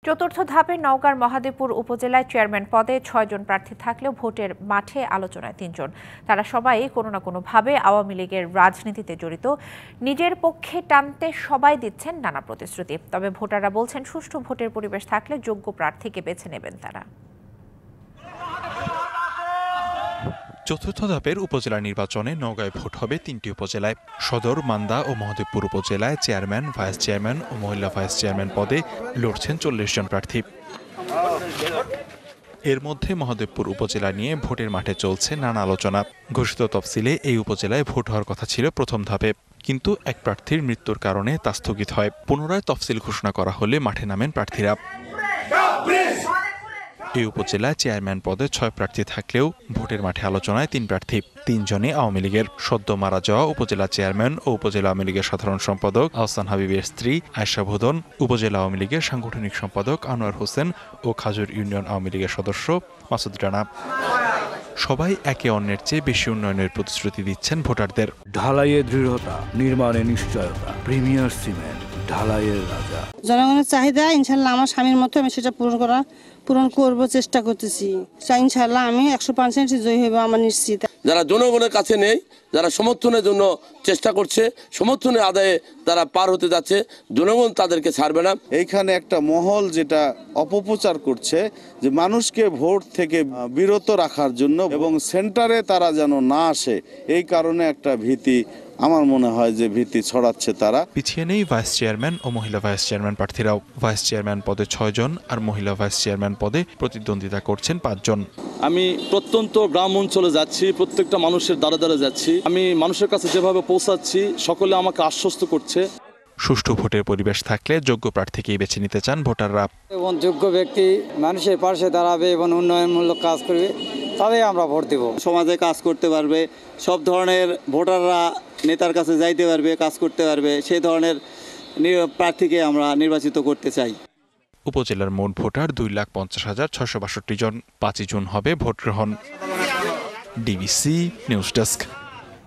চতুর্থ ধাপে নওগাঁর মহাদেবপুর উপজেলায় চেয়ারম্যান পদে ৬ জন প্রার্থী থাকলেও ভোটের মাঠে আলোচনায় ৩ জন। তারা সবাই কোনো না কোনোভাবে আওয়ামী লীগের রাজনীতিতে জড়িত। নিজের পক্ষে টানতে সবাই দিচ্ছেন নানা প্রতিশ্রুতি। তবে ভোটাররা বলছেন সুষ্ঠু ভোটের পরিবেশ থাকলে যোগ্য প্রার্থীকে বেছে নেবেন তারা। চতুর্থ ধাপের উপজেলা নির্বাচনে নওগাঁয় ভোট হবে ৩টি উপজেলায়। সদর, মান্দা ও মহাদেবপুর উপজেলায় চেয়ারম্যান, ভাইস চেয়ারম্যান ও মহিলা ভাইস চেয়ারম্যান পদে লড়ছেন ৪০ জন প্রার্থী। এর মধ্যে মহাদেবপুর উপজেলা নিয়ে ভোটের মাঠে চলছে নানা আলোচনা। ঘোষিত তফসিলে এই উপজেলায় ভোট হওয়ার কথা ছিল প্রথম ধাপে, কিন্তু এক প্রার্থীর মৃত্যুর কারণে তা স্থগিত হয়। পুনরায় তফসিল ঘোষণা করা হলে মাঠে নামেন প্রার্থীরা। এই উপজেলায় চেয়ারম্যান পদে ৬ প্রার্থী থাকলেও ভোটের মাঠে আলোচনায় ৩ প্রার্থী। ৩ জনই আওয়ামী লীগের। সদ্য মারা যাওয়া উপজেলা চেয়ারম্যান ও উপজেলা আওয়ামী লীগের সাধারণ সম্পাদক আহসান হাবিবের স্ত্রী আয়েশা ভুদন, উপজেলা আওয়ামী লীগের সাংগঠনিক সম্পাদক আনোয়ার হোসেন ও খাজুর ইউনিয়ন আওয়ামী লীগের সদস্য মাসুদ রানা। সবাই একে অন্যের চেয়ে বেশি উন্নয়নের প্রতিশ্রুতি দিচ্ছেন ভোটারদের। ঢালাইয়ের দৃঢ়তা, নির্মাণে নিশ্চয়তা, প্রিমিয়ার সিমেন্ট, ঢালাইয়ের রাজা। জনগণের চাহিদা ইনশাল্লাহ আমার স্বামীর মতো আমি সেটা পূরণ করব, চেষ্টা করতেছি। ইনশাল্লাহ আমি 100% জয়ী হব, আমার নিশ্চিত। যারা জনগণের কাছে নেই, যারা সমর্থনের জন্য চেষ্টা করছে, সমর্থনের আদায়ে তারা পার হতে যাচ্ছে, জনগণ তাদেরকে ছাড়বে না। এইখানে একটা মহল যেটা অপপ্রচার করছে যে মানুষকে ভোট থেকে বিরত রাখার জন্য এবং সেন্টারে তারা যেন না আসে, এই কারণে একটা ভীতি, আমার মনে হয় যে ভীতি ছড়াচ্ছে তারা। পিছিয়ে নেই ভাইস চেয়ারম্যান ও মহিলা ভাইস চেয়ারম্যান প্রার্থীরাও। ভাইস চেয়ারম্যান পদে ৬ জন আর মহিলা ভাইস চেয়ারম্যান পদে প্রতিদ্বন্দ্বিতা করছেন ৫ জন। আমি প্রত্যন্ত গ্রাম অঞ্চলে যাচ্ছি, প্রত্যেকটা মানুষের দ্বারে দ্বারে যাচ্ছি। আমি মানুষের কাছে যেভাবে পৌঁছাচ্ছি, সকলে আমাকে আশ্বস্ত করছে। সুষ্ঠু ভোটের পরিবেশ থাকলে যোগ্য প্রার্থীকেই বেছে নিতে চান ভোটাররা। এবং যোগ্য ব্যক্তি মানুষের পাশে দাঁড়াবে এবং উন্নয়নমূলক কাজ করবে, তাদের আমরা ভোট দেব। সমাজে কাজ করতে পারবে, সব ধরনের ভোটাররা নেতার কাছে যাইতে পারবে, কাজ করতে পারবে, সেই ধরনের প্রার্থীকে আমরা নির্বাচিত করতে চাই। উপজেলার মোট ভোটার 2,50,662 জন। 5 জুন হবে ভোট গ্রহণ। DBC news desk.